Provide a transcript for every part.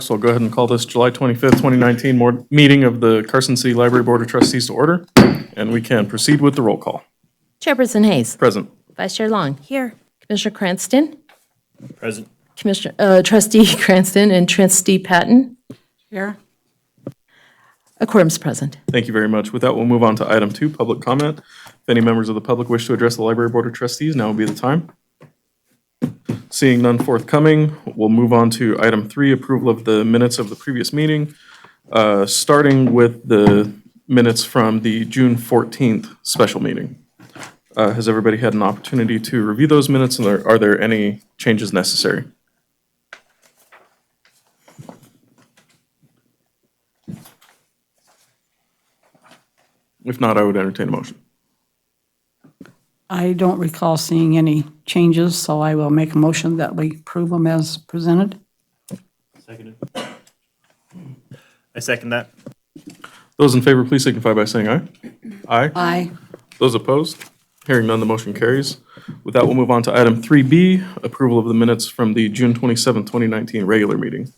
so I'll go ahead and call this July 25th, 2019 meeting of the Carson City Library Board of Trustees to order, and we can proceed with the roll call. Chairperson Hayes. Present. Vice Chair Long. Here. Commissioner Cranston. Present. Trustee Cranston and Trustee Patton. Here. A quorum's present. Thank you very much. With that, we'll move on to item 2, public comment. If any members of the public wish to address the Library Board of Trustees, now would be the time. Seeing none forthcoming, we'll move on to item 3, approval of the minutes of the previous meeting, starting with the minutes from the June 14th special meeting. Has everybody had an opportunity to review those minutes, and are there any changes necessary? If not, I would entertain a motion. I don't recall seeing any changes, so I will make a motion that we approve them as presented. Seconded. I second that. Those in favor, please signify by saying aye. Aye. Aye. Those opposed? Hearing none, the motion carries. With that, we'll move on to item 3B, approval of the minutes from the June 27, 2019 regular meeting.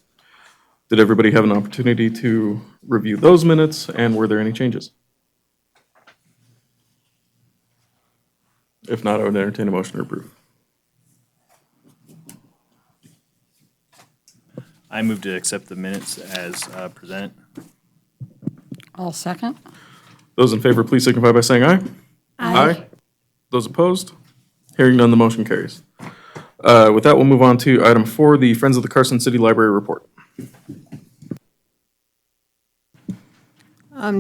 Did everybody have an opportunity to review those minutes, and were there any changes? If not, I would entertain a motion to approve. I move to accept the minutes as presented. I'll second. Those in favor, please signify by saying aye. Aye. Those opposed? Hearing none, the motion carries. With that, we'll move on to item 4, the Friends of the Carson City Library report.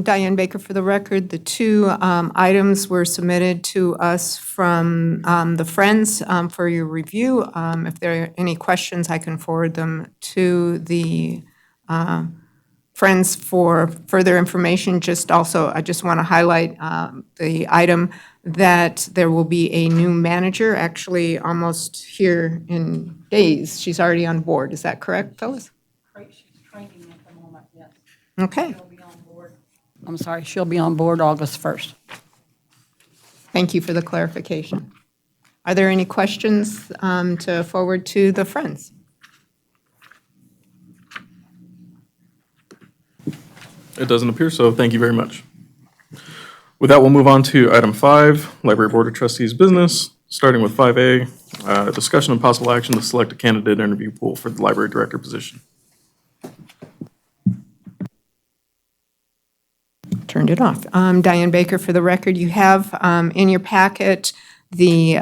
Diane Baker for the record. The two items were submitted to us from the Friends for your review. If there are any questions, I can forward them to the Friends for further information. I just want to highlight the item that there will be a new manager, actually almost here in days. She's already on board. Is that correct, Phyllis? She's training at the moment, yes. Okay. I'm sorry, she'll be on board August 1st. Thank you for the clarification. Are there any questions to forward to the Friends? It doesn't appear so. Thank you very much. With that, we'll move on to item 5, Library Board of Trustees business, starting with 5A, discussion and possible action to select a candidate interview pool for the library director position. Turned it off. Diane Baker for the record. You have in your packet the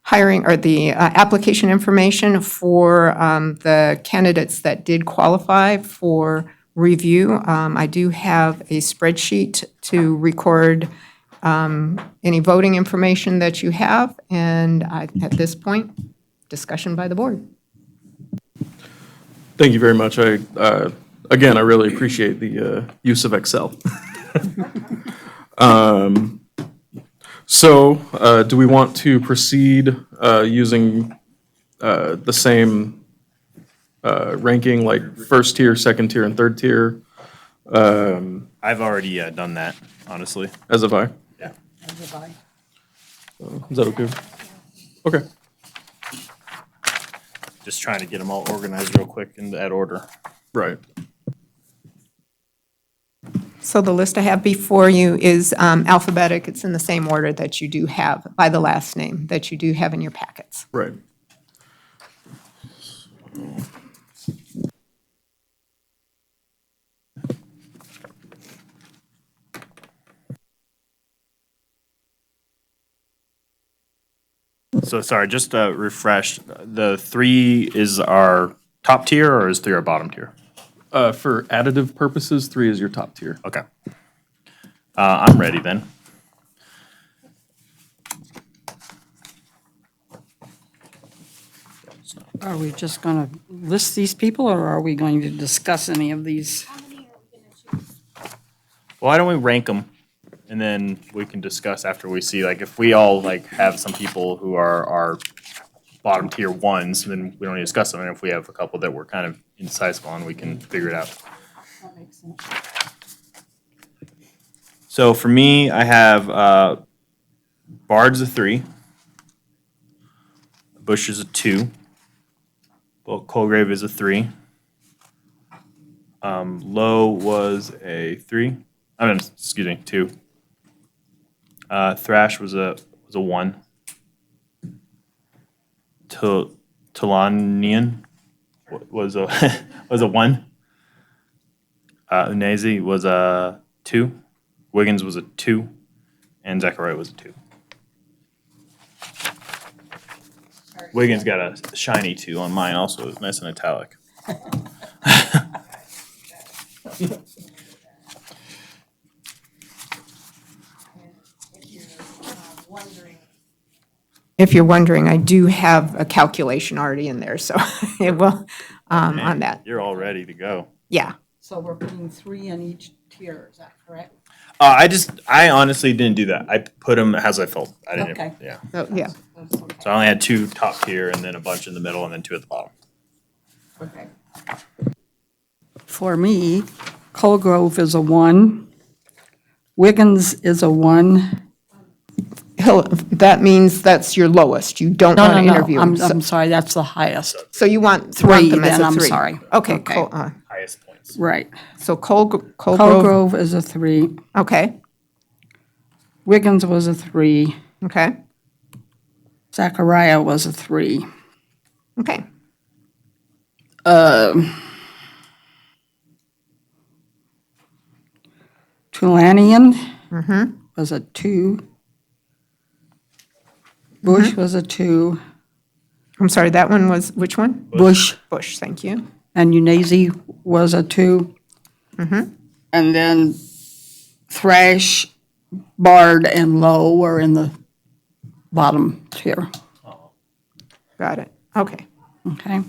hiring or the application information for the candidates that did qualify for review. I do have a spreadsheet to record any voting information that you have, and at this point, discussion by the board. Thank you very much. Again, I really appreciate the use of Excel. Do we want to proceed using the same ranking, like first tier, second tier, and third tier? I've already done that, honestly. As have I. Yeah. Is that okay? Okay. Just trying to get them all organized real quick in that order. Right. So the list I have before you is alphabetic. It's in the same order that you do have by the last name that you do have in your packets. Right. So sorry, just to refresh, the 3 is our top tier or is 3 our bottom tier? For additive purposes, 3 is your top tier. Okay. I'm ready then. Are we just going to list these people, or are we going to discuss any of these? Why don't we rank them and then we can discuss after we see, like, if we all like have some people who are our bottom tier ones, then we don't need to discuss them. And if we have a couple that we're kind of indecisive on, we can figure it out. That makes sense. So for me, I have Bard's a 3, Bush is a 2, Colgrave is a 3, Low was a 3. I mean, excuse me, 2. Thrash was a 1. Talanian was a was a 1. Unazi was a 2. Wiggins was a 2, and Zachariah was a 2. Wiggins got a shiny 2 on mine. Also, it was nice and italic. If you're wondering, I do have a calculation already in there, so it will, on that. You're all ready to go. Yeah. So we're putting 3 in each tier, is that correct? I honestly didn't do that. I put them as I felt. I didn't. Okay. Yeah. So, yeah. That's okay. So I only had 2 top tier, and then a bunch in the middle, and then 2 at the bottom. Okay. For me, Colgrove is a 1. Wiggins is a 1. That means that's your lowest. You don't want to interview I'm, them. I'm sorry, that's the highest. So you want 3, them as then, a I'm 3? sorry. Okay, Okay. Highest points. Right. So Colgrove, Colgrove is a 3. okay, Wiggins was a 3. okay, Zachariah was a 3. okay. Tulanian was a 2. Bush was a 2. I'm sorry, that one was, which one? Bush Bush, thank you. and Unazi was a 2. And then Thrash, Bard, and Low were in the bottom tier. Got it, okay. Okay.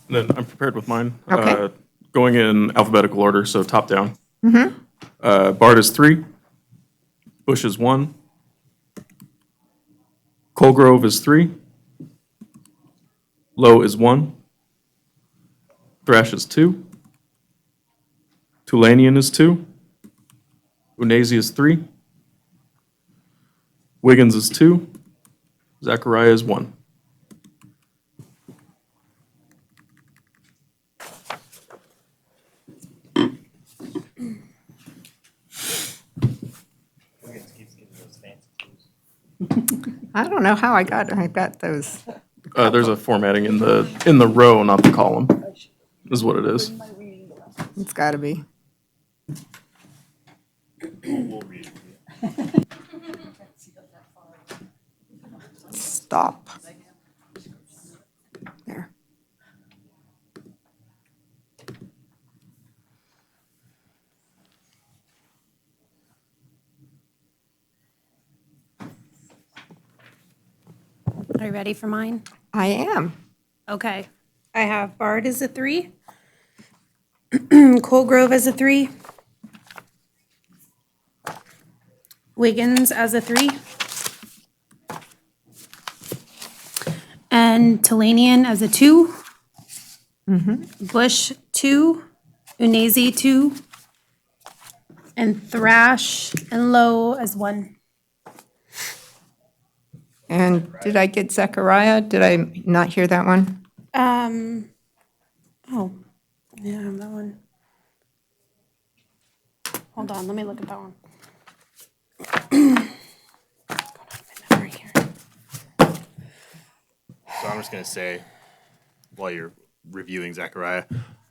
Then I'm prepared with mine. Okay. Going in alphabetical order, so top down. Bard is 3. Bush is 1. Colgrove is 3. Low is 1. Thrash is 2. Tulanian is 2. Unazi is 3. Wiggins is 2. Zachariah is 1. I don't know how I got those. There's a formatting in the row, not the column, is what it is. It's got to be. Stop. There. Are you ready for mine? I am. Okay. I have Bard as a 3. Colgrove as a 3. Wiggins as a 3. And Talanian as a 2. Bush 2. Unazi 2. And Thrash and Low as 1. And did I get Zechariah? Did I not hear that one? Oh, yeah, I have that one. Hold on, let me look at that one. Going off my memory here. So I'm just gonna say, while you're reviewing Zachariah,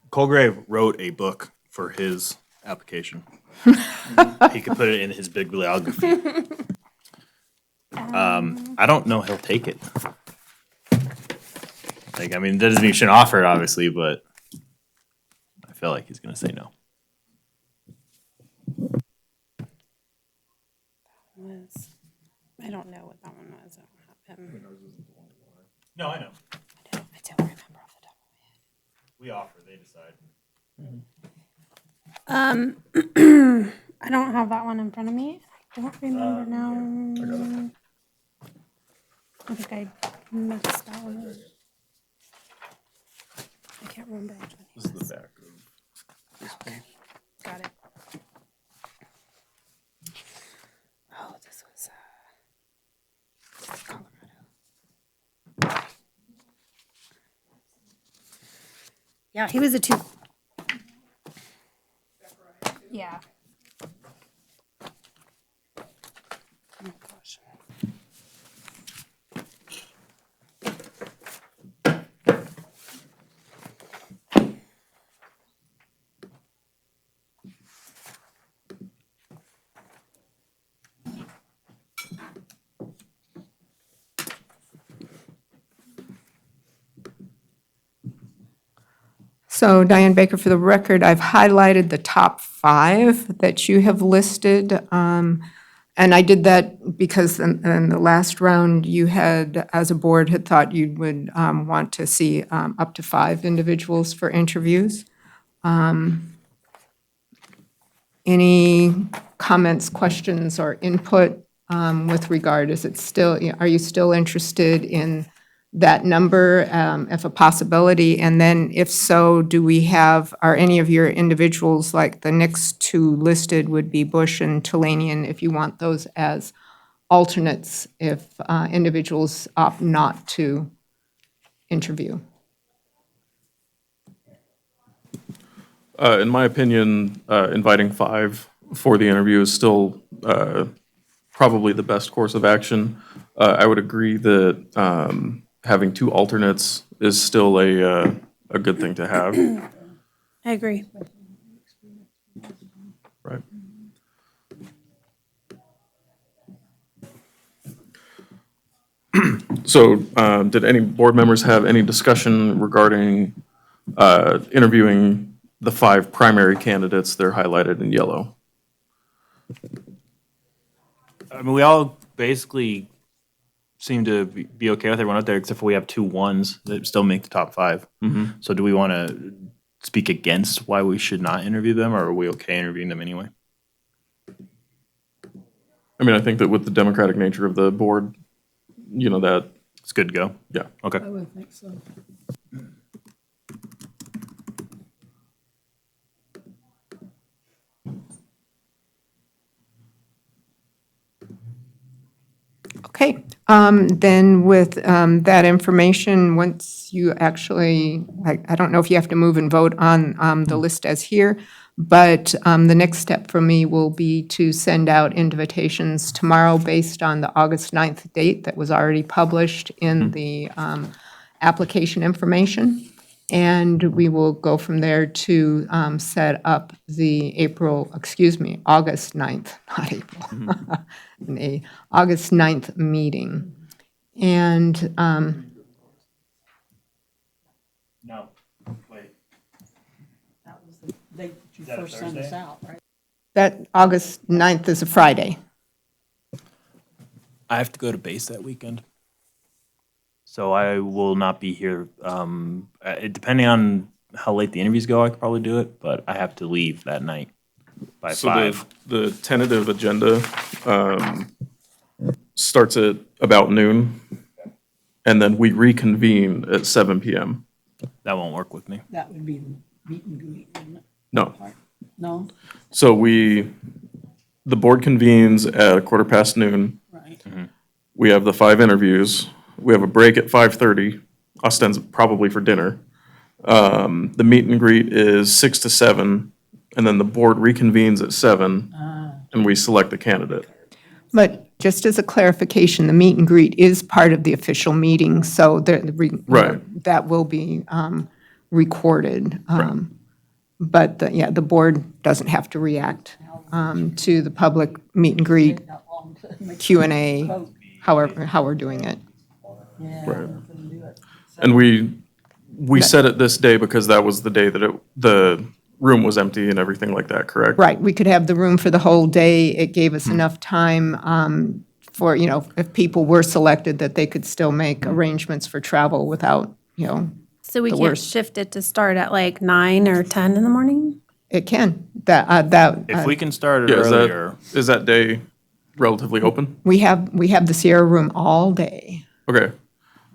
Colgrave wrote a book for his application. He could put it in his bibliography. I don't know he'll take it. Like, I mean, that doesn't mean you shouldn't offer it, obviously, but I feel like he's gonna say no. I don't know what that one was. I don't have him. No, I know. I don't remember off the top of my head. We offer, they decide. I don't have that one in front of me. I don't remember now. I think I messed that one up. I can't remember which one. This is the back of Okay, got it. Oh, this was Colorado. Yeah, he was a 2. Yeah. Oh, gosh. So Diane Baker, for the record, I've highlighted the top 5 that you have listed. And I did that because in the last round, you had, as a board, had thought you would want to see up to 5 individuals for interviews. Any comments, questions, or input with regard, is it still, are you still interested in that number, if a possibility? And then if so, do we have, are any of your individuals, like the next 2 listed would be Bush and Talanian, if you want those as alternates, if individuals opt not to interview? In my opinion, inviting 5 for the interview is still probably the best course of action. I would agree that having 2 alternates is still a good thing to have. I agree. Right. So, did any board members have any discussion regarding interviewing the 5 primary candidates? They're highlighted in yellow. I mean, we all basically seem to be okay with everyone out there, except for we have 2 ones that still make the top 5. So do we want to speak against why we should not interview them, or are we okay interviewing them anyway? I mean, I think that with the democratic nature of the board, that, It's good to go. yeah. Okay. I would think so. Okay, then with that information, once you actually, I don't know if you have to move and vote on the list as here, but the next step for me will be to send out invitations tomorrow based on the August 9th date that was already published in the application information. And we will go from there to set up the August 9th, not April, the August 9th meeting. And No, wait. That was the date that you first sent us out, right? that August 9th is a Friday. I have to go to base that weekend. So I will not be here. Depending on how late the interviews go, I could probably do it, but I have to leave that night by So 5. the tentative agenda starts at about noon, and then we reconvene at 7 PM. That won't work with me. That would be the meet and greet, wouldn't it? No. No? So the board convenes at noon. Right. We have the 5 interviews. We have a break at 5:30, probably for dinner. The meet and greet is 6 to 7, and then the board reconvenes at 7, and we select the candidate. But just as a clarification, the meet and greet is part of the official meeting, so Right. that will be recorded. But, the board doesn't have to react to the public meet and greet, Q&A, however, how we're doing it. Right. And we set it this day because that was the day that the room was empty and everything like that, correct? Right, we could have the room for the whole day. It gave us enough time for, if people were selected, that they could still make arrangements for travel without, So we The can't worst. shift it to start at like 9 or 10 in the morning? it can. If we can start it Yeah, earlier, is that day relatively open? We have the Sierra Room all day. Okay.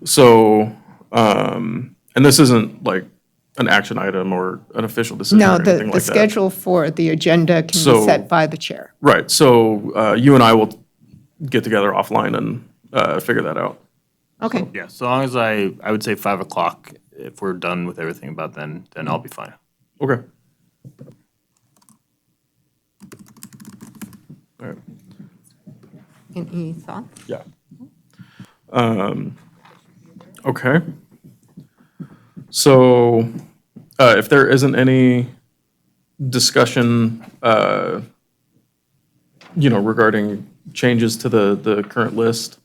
So, and this isn't like an action item or an official decision or No, anything like the that. schedule for the agenda can be So- set by the chair. Right, so you and I will get together offline and figure that out. Okay, yeah, so long as I would say 5 o'clock if we're done with everything about then I'll be fine. Okay. All right. Any thoughts? Yeah. Okay. So, if there isn't any discussion, regarding changes to the current list,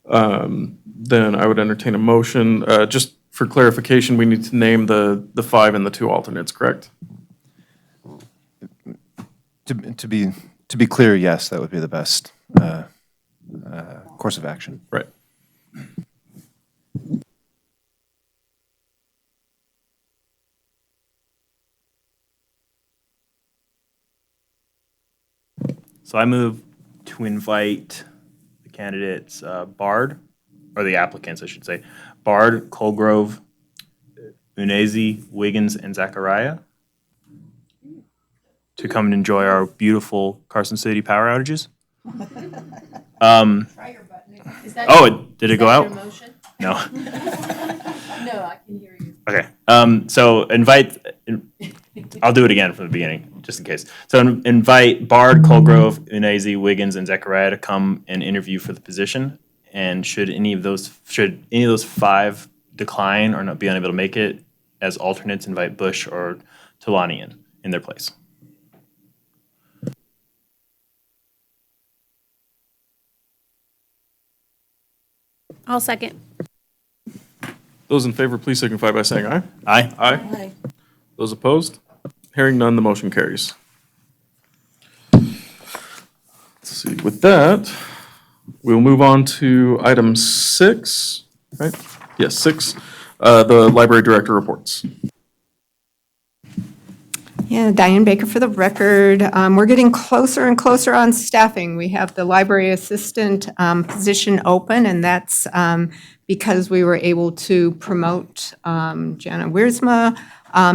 then I would entertain a motion. Just for clarification, we need to name the 5 and the 2 alternates, correct? To be clear, yes, that would be the best course of action. Right. So I move to invite the candidates, Bard, or the applicants, I should say, Bard, Colgrove, Unezi, Wiggins, and Zachariah to come and enjoy our beautiful Carson City power outages. Did it go out? No. No, I can hear you. Okay, so I'll do it again from the beginning, just in case. So invite Bard, Colgrove, Unezi, Wiggins, and Zachariah to come and interview for the position. And should any of those 5 decline or not be unable to make it, as alternates, invite Bush or Talani in their place. I'll second. Those in favor, please signify by saying aye. Aye? Aye. Those opposed? Hearing none, the motion carries. Let's see, with that, we'll move on to item 6, right? Yes, 6, the library director reports. Yeah, Diane Baker for the record. We're getting closer and closer on staffing. We have the library assistant position open, and that's because we were able to promote Jana Wiersma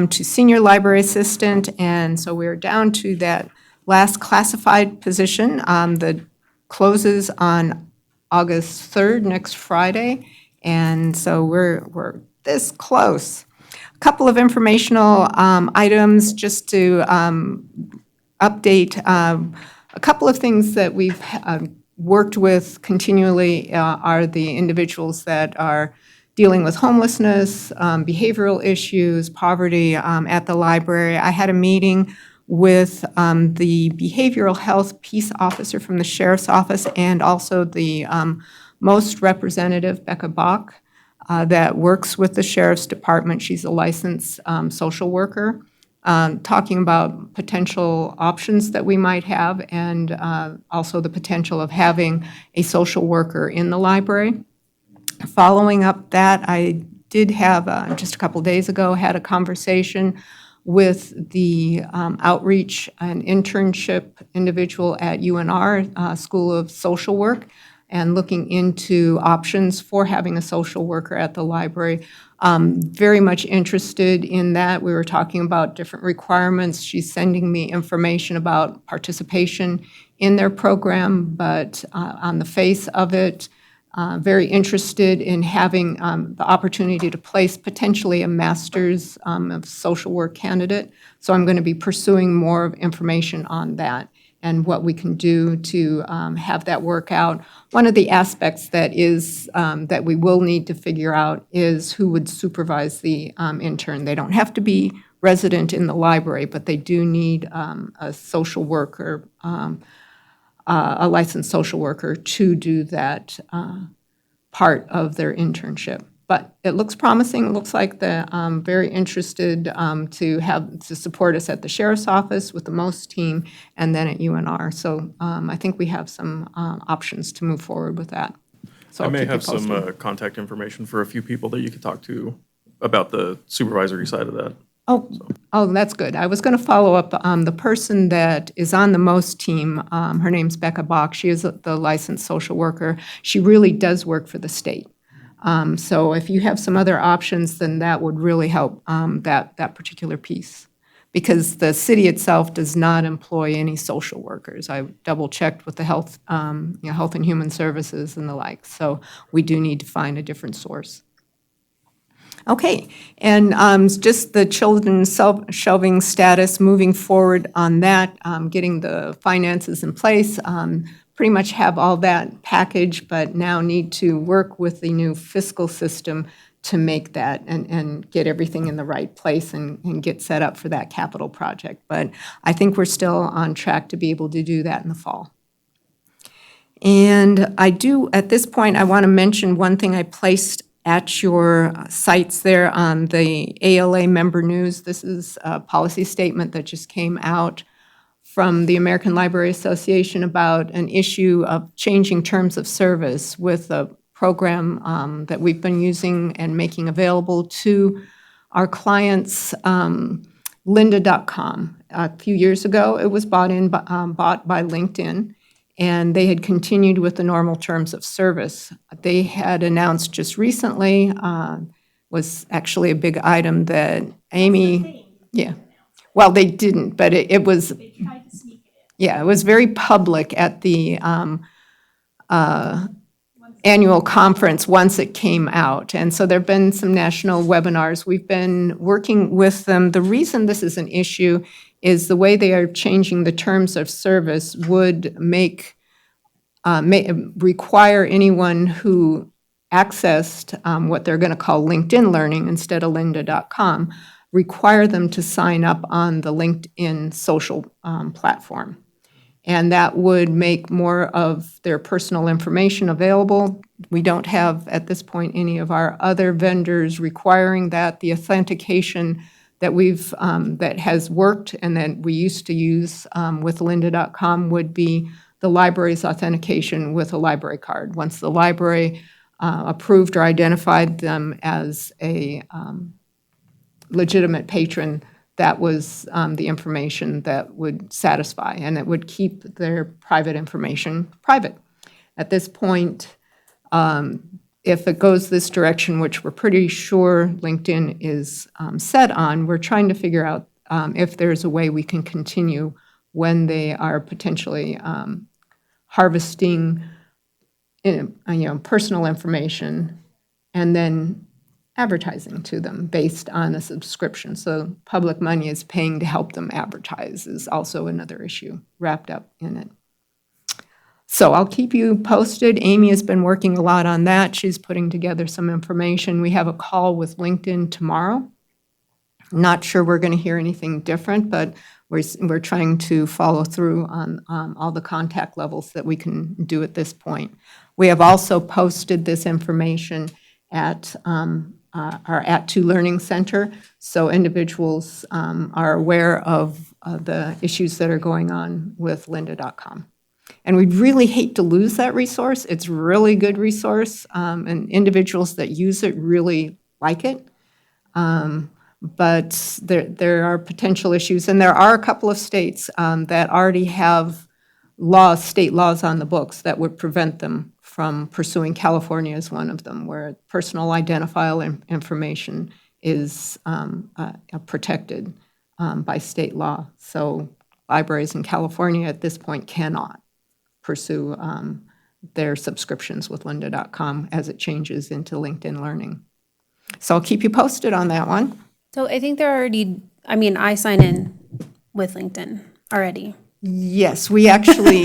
to senior library assistant, and so we're down to that last classified position that closes on August 3rd, next Friday, and so we're this close. Couple of informational items just to update. A couple of things that we've worked with continually are the individuals that are dealing with homelessness, behavioral issues, poverty at the library. I had a meeting with the behavioral health peace officer from the sheriff's office and also the most representative, Becca Bach, that works with the sheriff's department. She's a licensed social worker, talking about potential options that we might have and also the potential of having a social worker in the library. Following up that, I did have, just a couple days ago, had a conversation with the outreach and internship individual at UNR, School of Social Work, and looking into options for having a social worker at the library. Very much interested in that. We were talking about different requirements. She's sending me information about participation in their program, but on the face of it, very interested in having the opportunity to place potentially a master's of social work candidate. So I'm going to be pursuing more information on that and what we can do to have that work out. One of the aspects that is that we will need to figure out is who would supervise the intern. They don't have to be resident in the library, but they do need a social worker, a licensed social worker to do that part of their internship. But it looks promising. It looks like they're very interested to support us at the sheriff's office with the MOST team and then at UNR. So I think we have some options to move forward with that. So I I'll may keep you have some posted. contact information for a few people that you could talk to about the supervisory side of that. Oh, that's good. I was going to follow up. The person that is on the MOST team, her name's Becca Bach. She is the licensed social worker. She really does work for the state. So if you have some other options, then that would really help that particular piece. Because the city itself does not employ any social workers. I double-checked with the Health and Human Services and the like. So we do need to find a different source. Okay, and just the children's shelving status, moving forward on that, getting the finances in place, pretty much have all that packaged, but now need to work with the new fiscal system to make that and get everything in the right place and get set up for that capital project. But I think we're still on track to be able to do that in the fall. And I do, at this point, I want to mention one thing I placed at your sites there on the ALA member news. This is a policy statement that just came out from the American Library Association about an issue of changing terms of service with a program that we've been using and making available to our clients, lynda.com. A few years ago, it was bought by LinkedIn, and they had continued with the normal terms of service. They had announced just recently, was actually a big item that Amy, yeah. Well, they didn't, but it was. They tried to sneak it in. Yeah, it was very public at the annual conference once it came out. And so there have been some national webinars. We've been working with them. The reason this is an issue is the way they are changing the terms of service would require anyone who accessed what they're going to call LinkedIn Learning instead of lynda.com, require them to sign up on the LinkedIn social platform. And that would make more of their personal information available. We don't have, at this point, any of our other vendors requiring that. The authentication that that has worked and that we used to use with lynda.com would be the library's authentication with a library card. Once the library approved or identified them as a legitimate patron, that was the information that would satisfy, and it would keep their private information private. At this point, if it goes this direction, which we're pretty sure LinkedIn is set on, we're trying to figure out if there's a way we can continue when they are potentially harvesting personal information and then advertising to them based on a subscription. So public money is paying to help them advertise is also another issue wrapped up in it. So I'll keep you posted. Amy has been working a lot on that. She's putting together some information. We have a call with LinkedIn tomorrow. Not sure we're going to hear anything different, but we're trying to follow through on all the contact levels that we can do at this point. We have also posted this information at our @2 Learning Center, so individuals are aware of the issues that are going on with lynda.com. And we'd really hate to lose that resource. It's a really good resource, and individuals that use it really like it. But there are potential issues, and there are a couple of states that already have state laws on the books that would prevent them from pursuing. California is one of them, where personal identifiable information is protected by state law. So libraries in California at this point cannot pursue their subscriptions with lynda.com as it changes into LinkedIn Learning. So I'll keep you posted on that one. So I think I sign in with LinkedIn already. Yes, we actually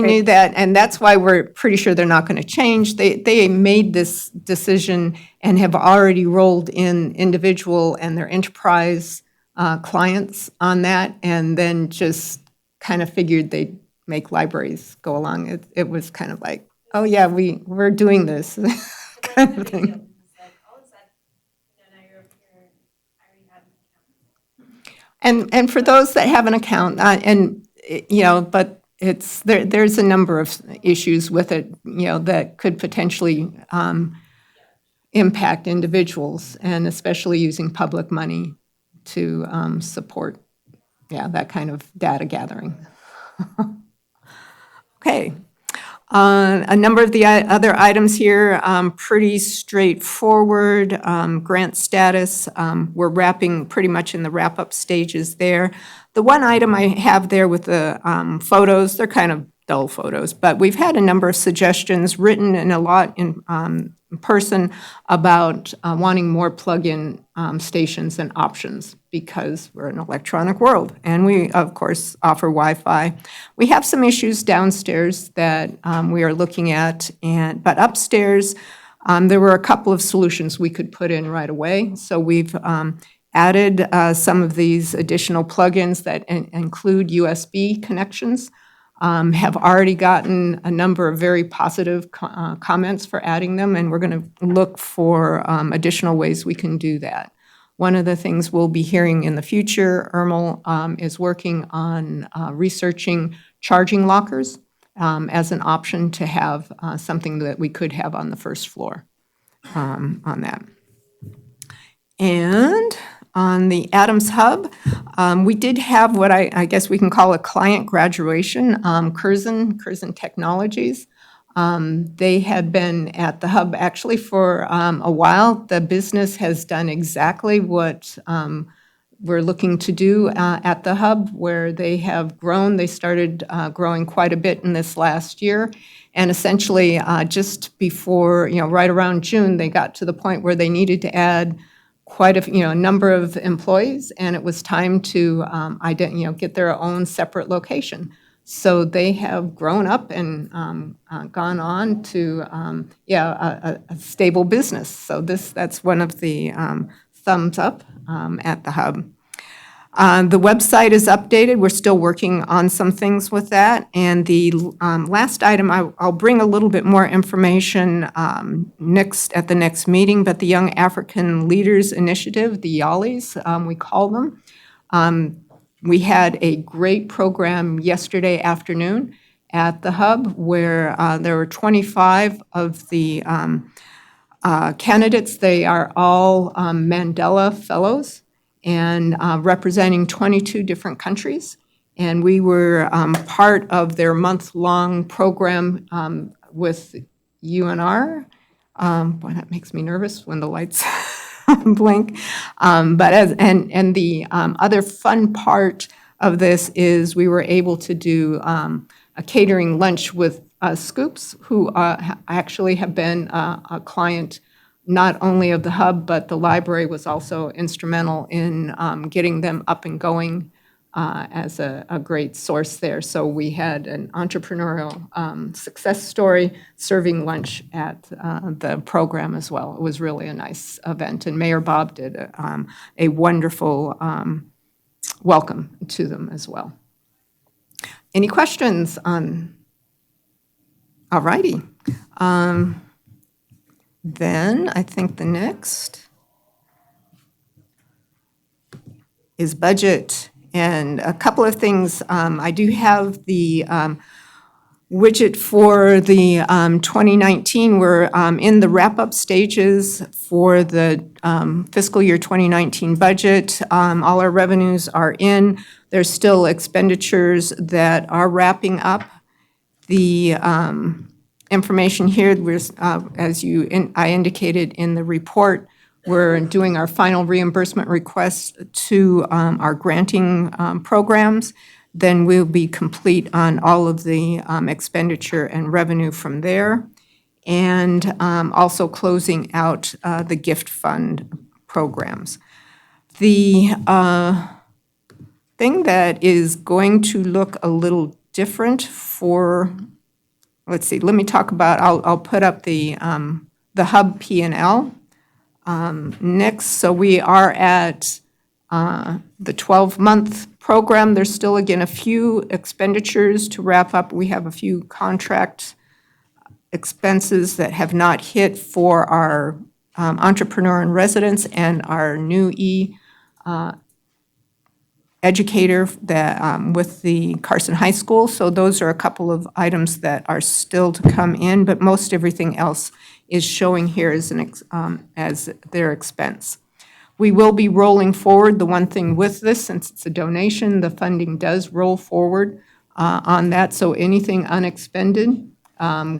knew that, and that's why we're pretty sure they're not going to change. They made this decision and have already rolled in individual and their enterprise clients on that, and then just kind of figured they'd make libraries go along. It was kind of like, oh yeah, we're doing this kind of thing. And for those that have an account, but there's a number of issues with it, that could potentially impact individuals, and especially using public money to support, that kind of data gathering. Okay. A number of the other items here, pretty straightforward. Grant status, we're wrapping pretty much in the wrap-up stages there. The one item I have there with the photos, they're kind of dull photos. But we've had a number of suggestions written and a lot in person about wanting more plug-in stations and options because we're an electronic world. And we, of course, offer Wi-Fi. We have some issues downstairs that we are looking at, but upstairs, there were a couple of solutions we could put in right away. So we've added some of these additional plugins that include USB connections. Have already gotten a number of very positive comments for adding them, and we're going to look for additional ways we can do that. One of the things we'll be hearing in the future, Ermel is working on researching charging lockers as an option to have something that we could have on the first floor on that. And on the Adams Hub, we did have what I guess we can call a client graduation, Curzon Technologies. They had been at the Hub actually for a while. The business has done exactly what we're looking to do at the Hub, where they have grown. They started growing quite a bit in this last year. And essentially, just before, right around June, they got to the point where they needed to add quite a number of employees, and it was time to get their own separate location. So they have grown up and gone on to a stable business. So that's one of the thumbs up at the Hub. The website is updated. We're still working on some things with that. And the last item, I'll bring a little bit more information at the next meeting, but the Young African Leaders Initiative, the YALIs, we call them. We had a great program yesterday afternoon at the Hub where there were 25 of the candidates. They are all Mandela Fellows and representing 22 different countries. And we were part of their month-long program with UNR. Boy, that makes me nervous when the lights blink. And the other fun part of this is we were able to do a catering lunch with Scoops, who actually have been a client not only of the Hub, but the library was also instrumental in getting them up and going as a great source there. So we had an entrepreneurial success story serving lunch at the program as well. It was really a nice event, and Mayor Bob did a wonderful welcome to them as well. Any questions on? All righty. Then I think the next is budget. And a couple of things. I do have the widget for the 2019. We're in the wrap-up stages for the fiscal year 2019 budget. All our revenues are in. There's still expenditures that are wrapping up. The information here, as I indicated in the report, we're doing our final reimbursement requests to our granting programs. Then we'll be complete on all of the expenditure and revenue from there. And also closing out the gift fund programs. The thing that is going to look a little different for, let's see, let me talk about, I'll put up the Hub P&L next. So we are at the 12-month program. There's still, again, a few expenditures to wrap up. We have a few contract expenses that have not hit for our entrepreneur in residence and our new educator that with the Carson High School. So those are a couple of items that are still to come in, but most everything else is showing here as as their expense. We will be rolling forward. The one thing with this, since it's a donation, the funding does roll forward on that. So anything unexpended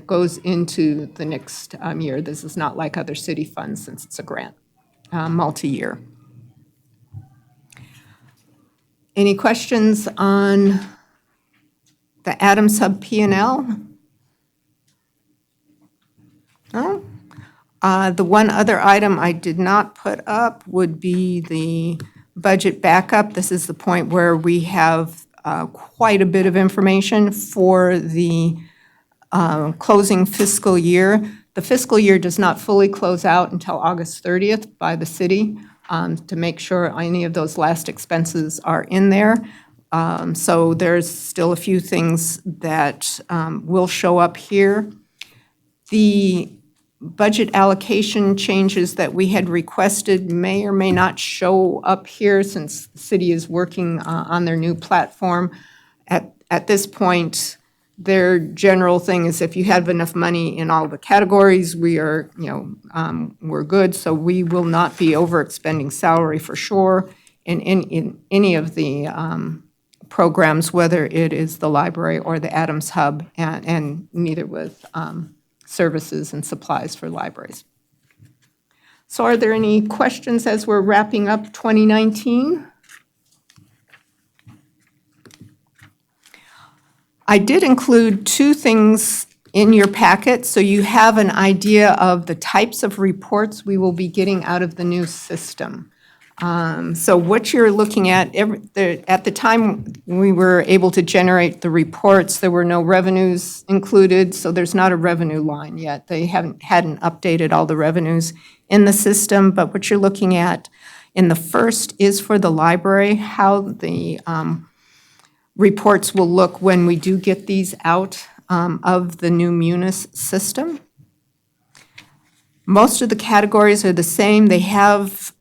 goes into the next year. This is not like other city funds since it's a grant, multi-year. Any questions on The Adams Hub P and L? No? The one other item I did not put up would be the budget backup. This is the point where we have quite a bit of information for the closing fiscal year. The fiscal year does not fully close out until August 30th by the city to make sure any of those last expenses are in there. So there's still a few things that will show up here. The budget allocation changes that we had requested may or may not show up here since the city is working on their new platform. At this point, their general thing is if you have enough money in all the categories, we are, we're good. So we will not be overexpending salary for sure in any of the programs, whether it is the library or the Adams Hub, and neither with services and supplies for libraries. So are there any questions as we're wrapping up 2019? I did include two things in your packet, so you have an idea of the types of reports we will be getting out of the new system. So what you're looking at, at the time we were able to generate the reports, there were no revenues included, so there's not a revenue line yet. They hadn't updated all the revenues in the system, but what you're looking at in the first is for the library, how the reports will look when we do get these out of the new Munis system. Most of the categories are the same. They have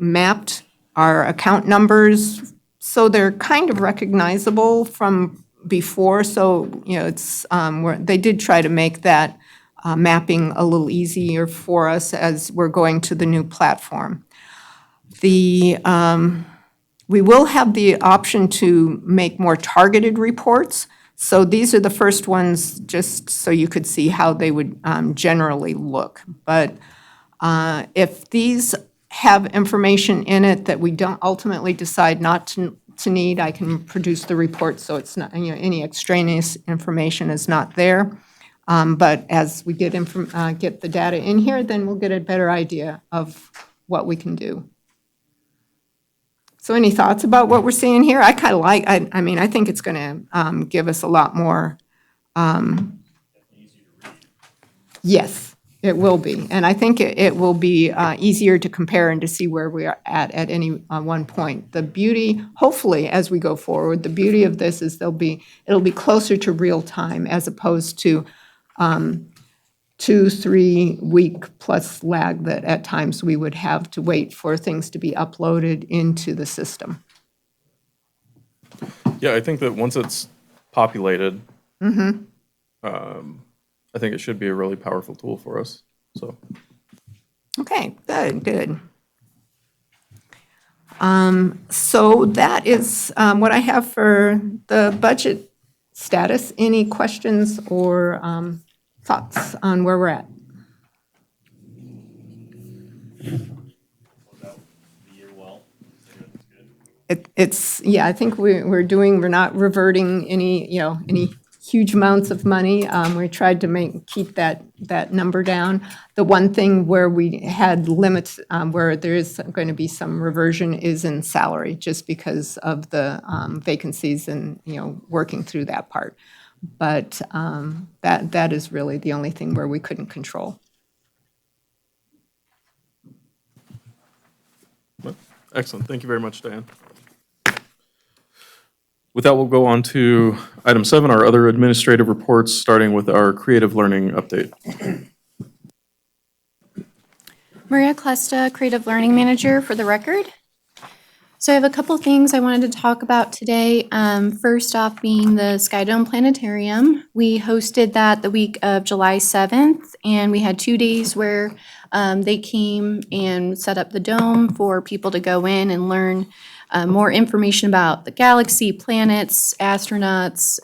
mapped our account numbers, so they're kind of recognizable from before. So, it's they did try to make that mapping a little easier for us as we're going to the new platform. We will have the option to make more targeted reports. So these are the first ones, just so you could see how they would generally look. But if these have information in it that we don't ultimately decide not to need, I can produce the report so it's not, any extraneous information is not there. But as we get the data in here, then we'll get a better idea of what we can do. So any thoughts about what we're seeing here? I kind of like, I think it's going to give us a lot more. Yes, it will be. And I think it will be easier to compare and to see where we are at any one point. The beauty, hopefully, as we go forward, the beauty of this is it'll be closer to real time as opposed to 2-3 week plus lag that at times we would have to wait for things to be uploaded into the system. Yeah, I think that once it's populated, I think it should be a really powerful tool for us, so. Okay, good. So that is what I have for the budget status. Any questions or thoughts on where we're at? Yeah, I think we're not reverting any huge amounts of money. We tried to keep that number down. The one thing where we had limits, where there is going to be some reversion is in salary, just because of the vacancies and, working through that part. But that is really the only thing where we couldn't control. Excellent. Thank you very much, Diane. With that, we'll go on to item 7, our other administrative reports, starting with our creative learning update. Maria Cuesta, Creative Learning Manager for the record. So I have a couple things I wanted to talk about today. First off being the Sky Dome Planetarium. We hosted that the week of July 7th, and we had 2 days where they came and set up the dome for people to go in and learn more information about the galaxy, planets, astronauts,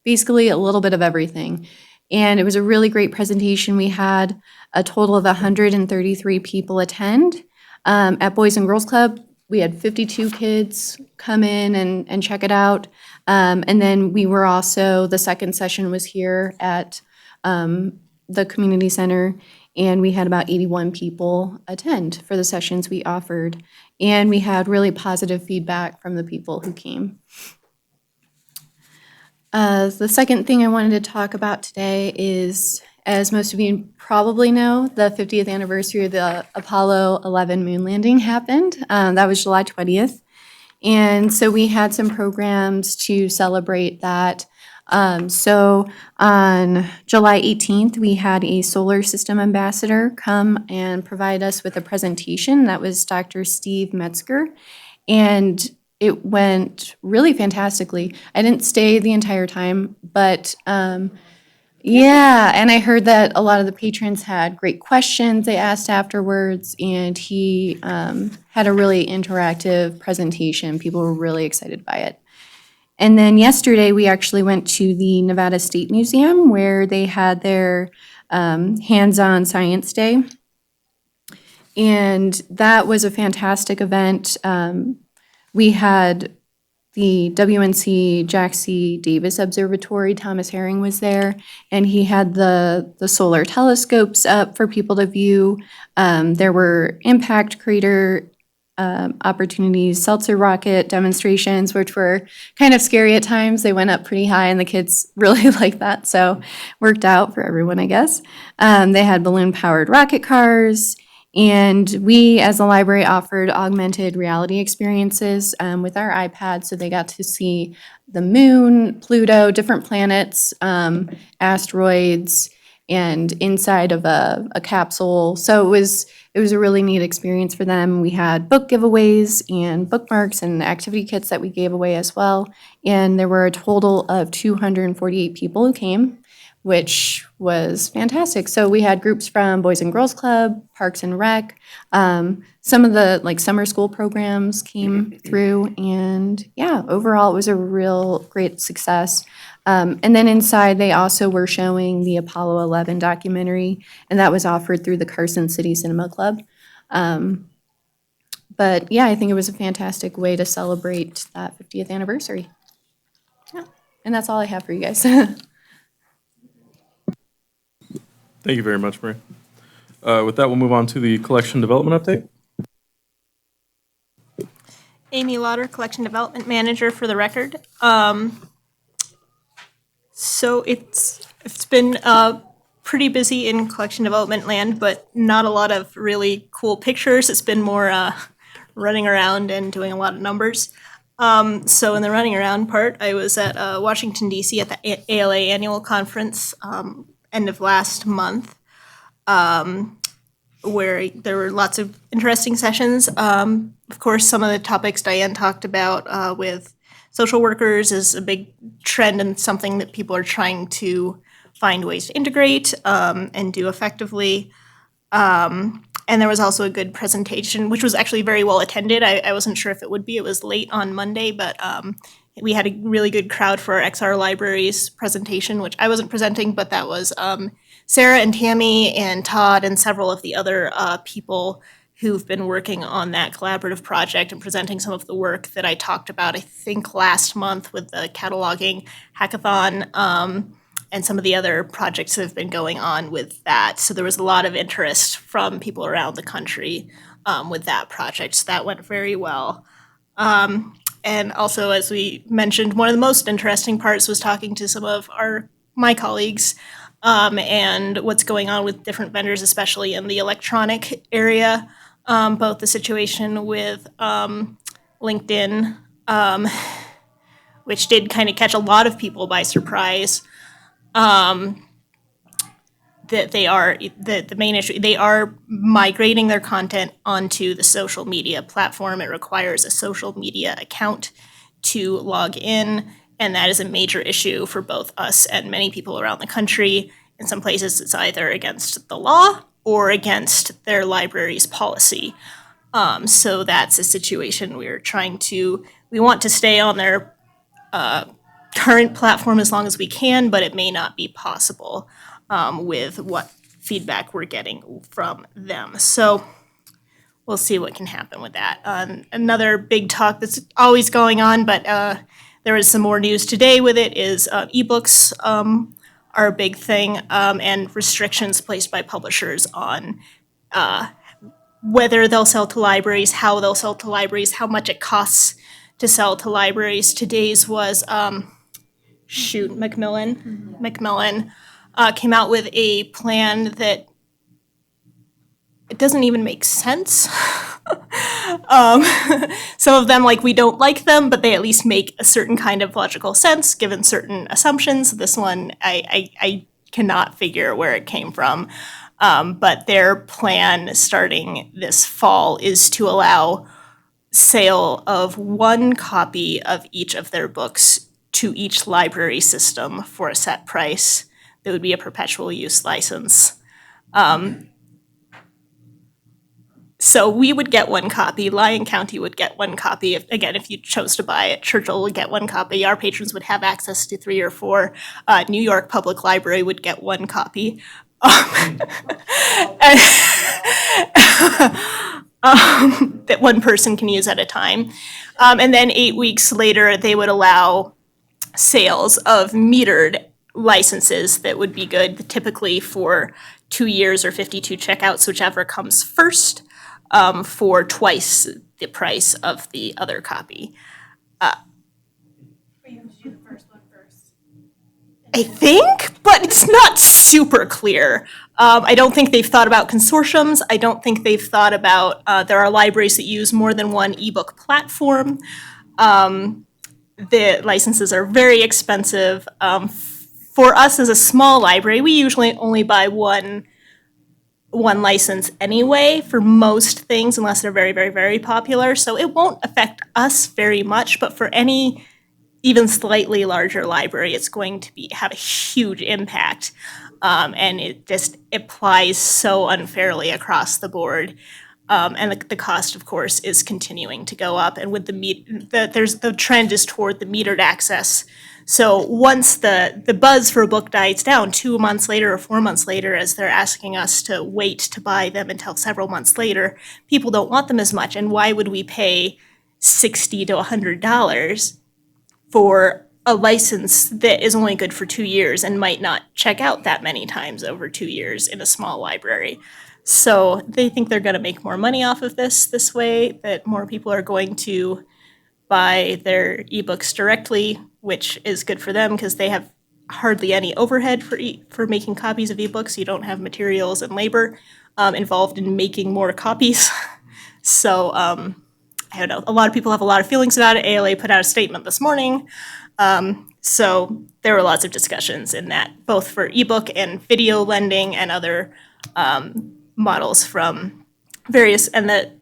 basically a little bit of everything. And it was a really great presentation. We had a total of 133 people attend. At Boys and Girls Club, we had 52 kids come in and check it out. And then we were also, the second session was here at the community center, and we had about 81 people attend for the sessions we offered. And we had really positive feedback from the people who came. The second thing I wanted to talk about today is, as most of you probably know, the 50th anniversary of the Apollo 11 moon landing happened. That was July 20th. And so we had some programs to celebrate that. So on July 18th, we had a solar system ambassador come and provide us with a presentation. That was Dr. Steve Metzger. And it went really fantastically. I didn't stay the entire time, but yeah, and I heard that a lot of the patrons had great questions they asked afterwards, and he had a really interactive presentation. People were really excited by it. And then yesterday, we actually went to the Nevada State Museum where they had their hands-on science day. And that was a fantastic event. We had the WNC Jack C. Davis Observatory. Thomas Herring was there, and he had the solar telescopes up for people to view. There were impact crater opportunities, Seltzer rocket demonstrations, which were kind of scary at times. They went up pretty high, and the kids really liked that, so worked out for everyone, I guess. They had balloon-powered rocket cars, and we, as a library, offered augmented reality experiences with our iPads, so they got to see the moon, Pluto, different planets, asteroids, and inside of a capsule. So it was a really neat experience for them. We had book giveaways and bookmarks and activity kits that we gave away as well. And there were a total of 248 people who came, which was fantastic. So we had groups from Boys and Girls Club, Parks and Rec, some of the summer school programs came through, and yeah, overall it was a real great success. And then inside they also were showing the Apollo 11 documentary, and that was offered through the Carson City Cinema Club. But yeah, I think it was a fantastic way to celebrate that 50th anniversary. Yeah. And that's all I have for you guys. Thank you very much, Marie. With that, we'll move on to the collection development update. Amy Lauder, Collection Development Manager for the record. So it's been pretty busy in collection development land, but not a lot of really cool pictures. It's been more running around and doing a lot of numbers. So in the running around part, I was at Washington, D.C. at the ALA annual conference end of last month, where there were lots of interesting sessions. Of course, some of the topics Diane talked about with social workers is a big trend and something that people are trying to find ways to integrate and do effectively. And there was also a good presentation, which was actually very well attended. I wasn't sure if it would be. It was late on Monday, but we had a really good crowd for our XR Libraries presentation, which I wasn't presenting, but that was Sarah and Tammy and Todd and several of the other people who've been working on that collaborative project and presenting some of the work that I talked about, I think, last month with the cataloging hackathon and some of the other projects that have been going on with that. So there was a lot of interest from people around the country with that project. So that went very well. And also, as we mentioned, one of the most interesting parts was talking to some of my colleagues and what's going on with different vendors, especially in the electronic area. Both the situation with LinkedIn, which did kind of catch a lot of people by surprise, that the main issue, they are migrating their content onto the social media platform. It requires a social media account to log in, and that is a major issue for both us and many people around the country. In some places, it's either against the law or against their library's policy. So that's a situation we want to stay on their current platform as long as we can, but it may not be possible with what feedback we're getting from them. So we'll see what can happen with that. Another big talk that's always going on, but there is some more news today with it, is ebooks are a big thing, and restrictions placed by publishers on whether they'll sell to libraries, how they'll sell to libraries, how much it costs to sell to libraries. Today's was, Macmillan came out with a plan that it doesn't even make sense. Some of them, like, we don't like them, but they at least make a certain kind of logical sense given certain assumptions. This one, I cannot figure where it came from. But their plan starting this fall is to allow sale of one copy of each of their books to each library system for a set price. That would be a perpetual use license. So we would get one copy, Lyon County would get one copy. If you chose to buy it, Churchill would get one copy. Our patrons would have access to 3 or 4. New York Public Library would get one copy. That one person can use at a time. And then 8 weeks later, they would allow sales of metered licenses that would be good, typically for 2 years or 52 checkouts, whichever comes first, for twice the price of the other copy. I think, but it's not super clear. I don't think they've thought about consortiums. I don't think they've thought about, there are libraries that use more than one ebook platform. The licenses are very expensive. For us as a small library, we usually only buy one license anyway for most things, unless they're very, very, very popular. So it won't affect us very much, but for any even slightly larger library, it's going to have a huge impact. And it just applies so unfairly across the board. And the cost, of course, is continuing to go up. And with the trend is toward the metered access. So once the buzz for a book dies down 2 months later or 4 months later, as they're asking us to wait to buy them until several months later, people don't want them as much. And why would we pay $60 to $100 for a license that is only good for 2 years and might not check out that many times over 2 years in a small library? So they think they're going to make more money off of this way, that more people are going to buy their ebooks directly, which is good for them because they have hardly any overhead for making copies of ebooks. You don't have materials and labor involved in making more copies. So I don't know. A lot of people have a lot of feelings about it. ALA put out a statement this morning. So there were lots of discussions in that, both for ebook and video lending and other models from various, and that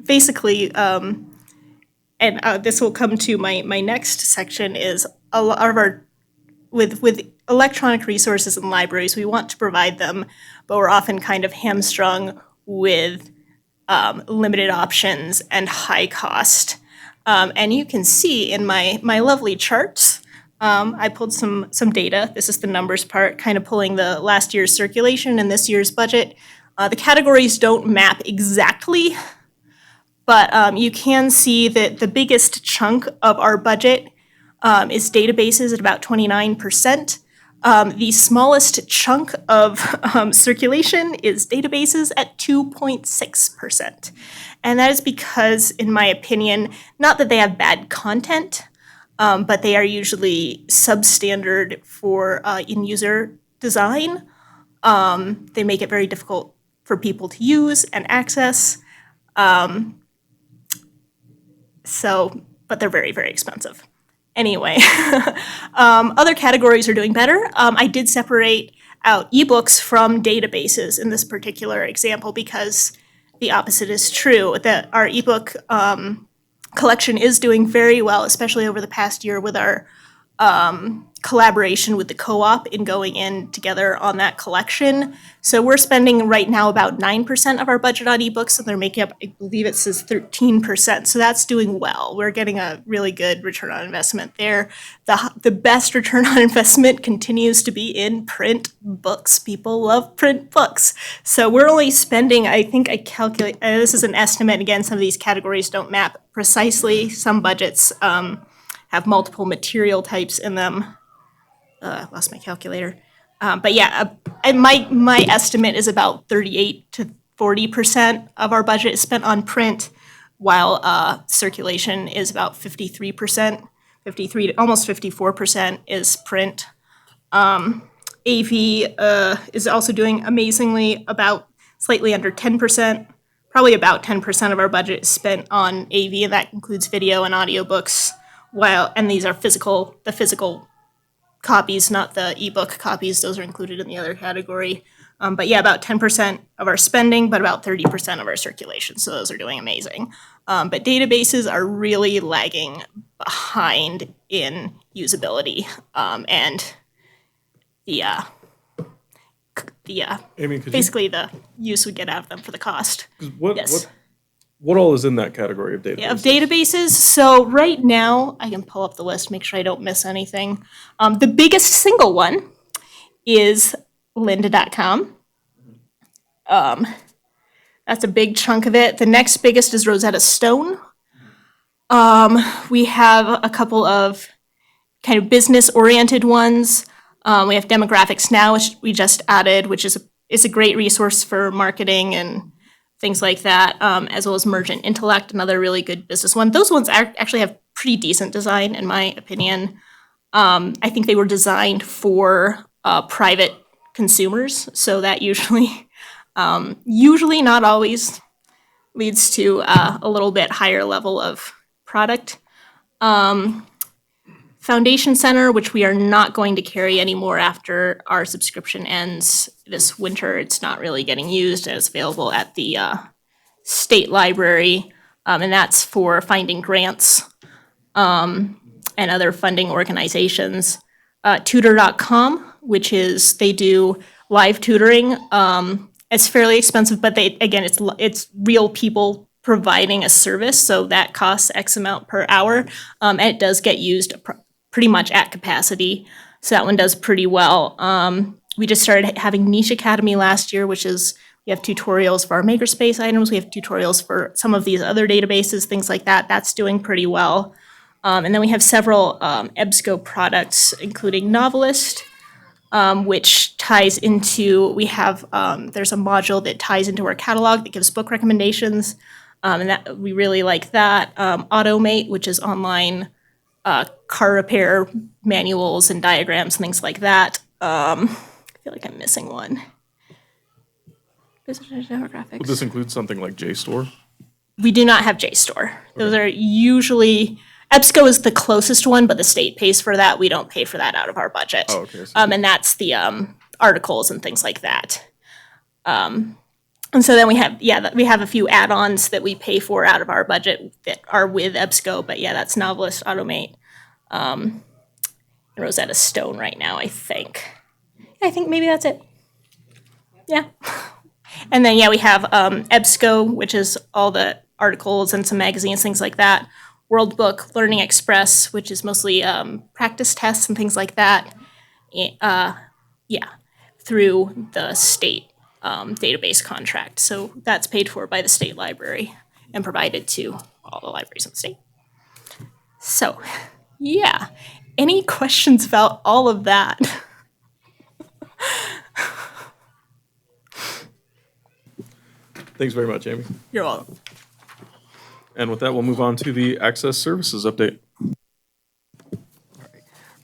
basically, this will come to my next section, is a lot of our, with electronic resources in libraries, we want to provide them, but we're often kind of hamstrung with limited options and high cost. And you can see in my lovely charts, I pulled some data. This is the numbers part, kind of pulling the last year's circulation and this year's budget. The categories don't map exactly, but you can see that the biggest chunk of our budget is databases at about 29%. The smallest chunk of circulation is databases at 2.6%. And that is because, in my opinion, not that they have bad content, but they are usually substandard for in-user design. They make it very difficult for people to use and access. But they're very, very expensive. Anyway, other categories are doing better. I did separate out ebooks from databases in this particular example because the opposite is true, that our ebook collection is doing very well, especially over the past year with our collaboration with the co-op in going in together on that collection. So we're spending right now about 9% of our budget on ebooks, and they're making up, I believe it says 13%. So that's doing well. We're getting a really good return on investment there. The best return on investment continues to be in print books. People love print books. So we're only spending, I think I calculate, this is an estimate, again, some of these categories don't map precisely. Some budgets have multiple material types in them. I lost my calculator. But yeah, my estimate is about 38 to 40% of our budget is spent on print, while circulation is about 53%, 53 to almost 54% is print. AV is also doing amazingly, about slightly under 10%, probably about 10% of our budget is spent on AV, and that includes video and audiobooks. And these are the physical copies, not the ebook copies. Those are included in the other category. But yeah, about 10% of our spending, but about 30% of our circulation. So those are doing amazing. But databases are really lagging behind in usability, and Amy, could you, basically the use we get out of them for the cost. Yes. what all is in that category of databases? Of databases, so right now, I can pull up the list, make sure I don't miss anything. The biggest single one is lynda.com. That's a big chunk of it. The next biggest is Rosetta Stone. We have a couple of kind of business-oriented ones. We have Demographics Now, which we just added, which is a great resource for marketing and things like that, as well as Mergent Intellect, another really good business one. Those ones actually have pretty decent design, in my opinion. I think they were designed for private consumers, so that usually not always leads to a little bit higher level of product. Foundation Center, which we are not going to carry anymore after our subscription ends this winter. It's not really getting used, and it's available at the state library, and that's for finding grants and other funding organizations. Tutor.com, which is, they do live tutoring. It's fairly expensive, but it's real people providing a service, so that costs X amount per hour, and it does get used pretty much at capacity, so that one does pretty well. We just started having Niche Academy last year, which is, we have tutorials for our makerspace items, we have tutorials for some of these other databases, things like that. That's doing pretty well. And then we have several EBSCO products, including Novelist, which ties into, there's a module that ties into our catalog that gives book recommendations, and that we really like that. Automate, which is online car repair manuals and diagrams and things like that. I feel like I'm missing one. Demographics. Would this include something like JSTOR? We do not have JSTOR. Those are usually, EBSCO is the closest one, but the state pays for that. We don't pay for that out of our budget. Oh, okay. And that's the articles and things like that. And so then we have a few add-ons that we pay for out of our budget that are with EBSCO, but yeah, that's Novelist, Automate, and Rosetta Stone right now, I think. I think maybe that's it. Yeah. And then, yeah, we have EBSCO, which is all the articles and some magazines, things like that. World Book, Learning Express, which is mostly practice tests and things like that. Through the state database contract. So that's paid for by the state library and provided to all the libraries in the state. So, yeah. Any questions about all of that? Thanks very much, Amy. You're welcome. And with that, we'll move on to the Access Services update.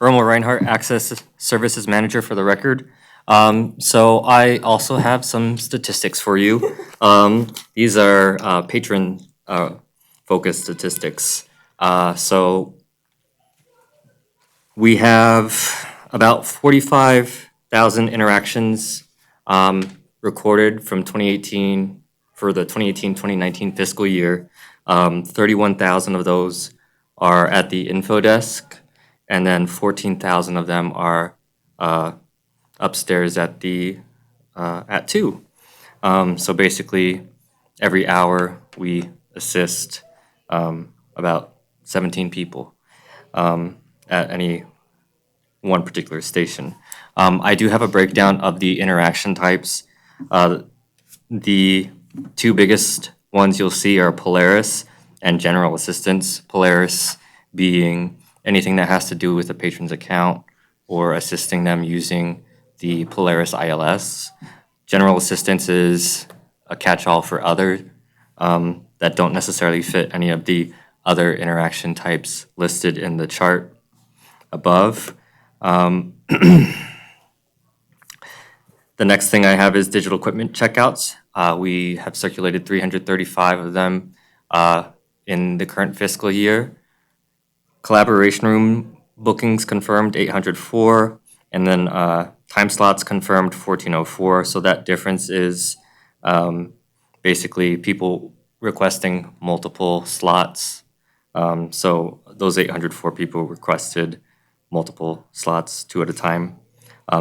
Romo Reinhardt, Access Services Manager for the record. So I also have some statistics for you. These are patron focused statistics. So we have about 45,000 interactions recorded from 2018 for the 2018-2019 fiscal year. 31,000 of those are at the info desk, and then 14,000 of them are upstairs at 2. So basically, every hour we assist about 17 people at any one particular station. I do have a breakdown of the interaction types. The two biggest ones you'll see are Polaris and General Assistance. Polaris being anything that has to do with a patron's account or assisting them using the Polaris ILS. General Assistance is a catch-all for other that don't necessarily fit any of the other interaction types listed in the chart above. The next thing I have is digital equipment checkouts. We have circulated 335 of them in the current fiscal year. Collaboration room bookings confirmed 804, and then time slots confirmed 1404. So that difference is basically people requesting multiple slots. So those 804 people requested multiple slots, 2 at a time.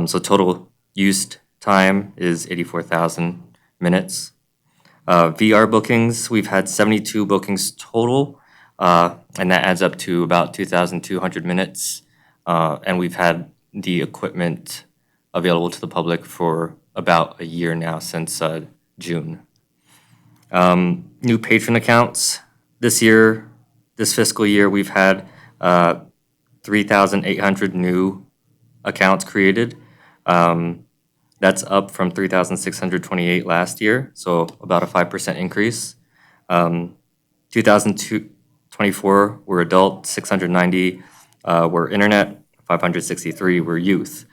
So total used time is 84,000 minutes. VR bookings, we've had 72 bookings total, and that adds up to about 2,200 minutes. And we've had the equipment available to the public for about a year now, since June. New patron accounts this fiscal year, we've had 3,800 new accounts created. That's up from 3,628 last year, so about a 5% increase. 2024 were adult, 690 were internet, 563 were youth.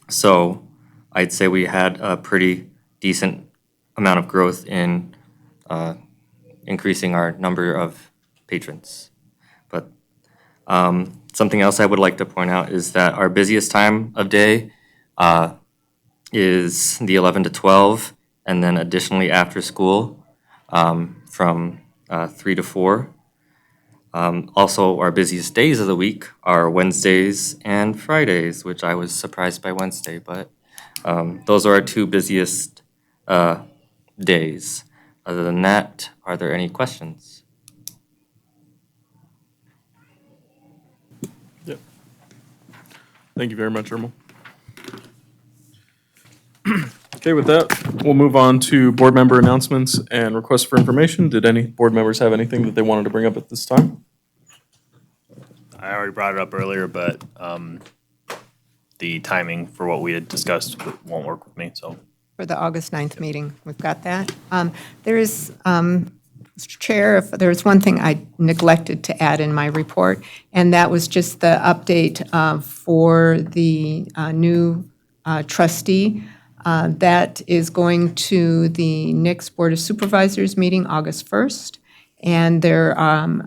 So I'd say we had a pretty decent amount of growth in increasing our number of patrons. But something else I would like to point out is that our busiest time of day is the 11 to 12, and then additionally after school from 3 to 4. Also, our busiest days of the week are Wednesdays and Fridays, which I was surprised by Wednesday, but those are our 2 busiest days. Other than that, are there any questions? Yep. Thank you very much, Ermal. Okay, with that, we'll move on to board member announcements and requests for information. Did any board members have anything that they wanted to bring up at this time? I already brought it up earlier, but the timing for what we had discussed won't work with me, so. For the August 9th meeting, we've got that. There is, Mr. Chair, if there's one thing I neglected to add in my report, and that was just the update for the new trustee. That is going to the next Board of Supervisors meeting August 1st. And there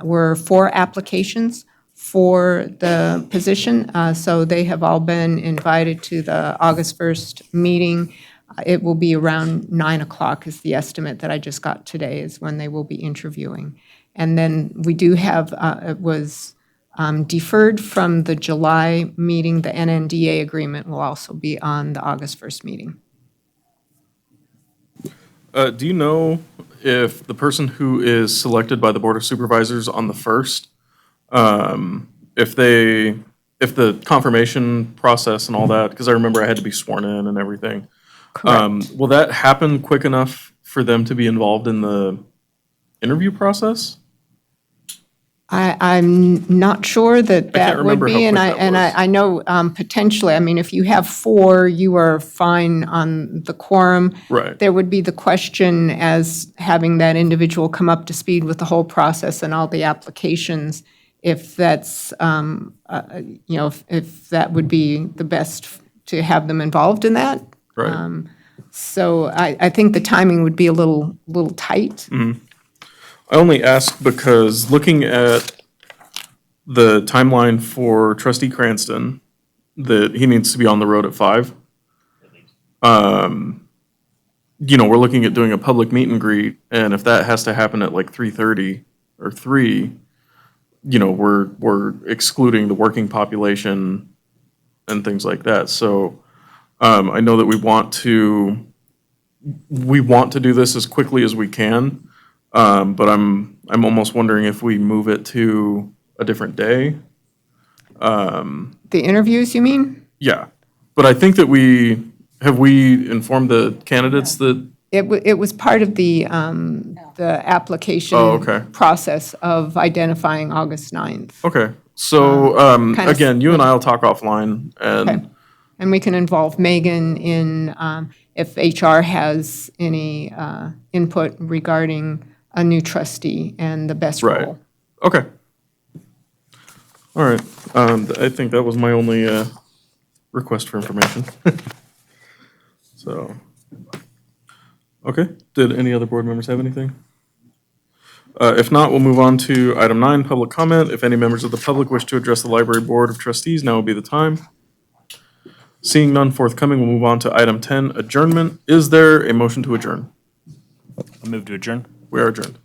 were 4 applications for the position. So they have all been invited to the August 1st meeting. It will be around 9 o'clock is the estimate that I just got today, is when they will be interviewing. And then we do have, it was deferred from the July meeting. The NNDA agreement will also be on the August 1st meeting. Do you know if the person who is selected by the Board of Supervisors on the 1st, if the confirmation process and all that, because I remember I had to be sworn in and everything. Correct. Will that happen quick enough for them to be involved in the interview process? I'm not sure that that would remember how be, and quick that was. I know potentially, I mean, if you have 4, you are fine on the quorum. Right. There would be the question as having that individual come up to speed with the whole process and all the applications, if that's, if that would be the best to have them involved in that. Right. So I think the timing would be a little tight. I only ask because looking at the timeline for Trustee Cranston, that he needs to be on the road at 5. We're looking at doing a public meet and greet, and if that has to happen at like 3:30 or 3, you know, we're excluding the working population and things like that. So I know that we want to do this as quickly as we can, but I'm almost wondering if we move it to a different day. The interviews, you mean? Yeah, but I think that we informed the candidates that, It was part of the application Oh, okay. process of identifying August 9th. okay, so, kind of again, you and I'll talk offline, Okay. and, And we can involve Megan in, if HR has any input regarding a new trustee and the best Right. role. okay. All right, I think that was my only, request for information. So, okay, did any other board members have anything? If not, we'll move on to item 9, public comment. If any members of the public wish to address the library board of trustees, now would be the time. Seeing none forthcoming, we'll move on to item 10, adjournment. Is there a motion to adjourn? I'll move to adjourn. We are adjourned.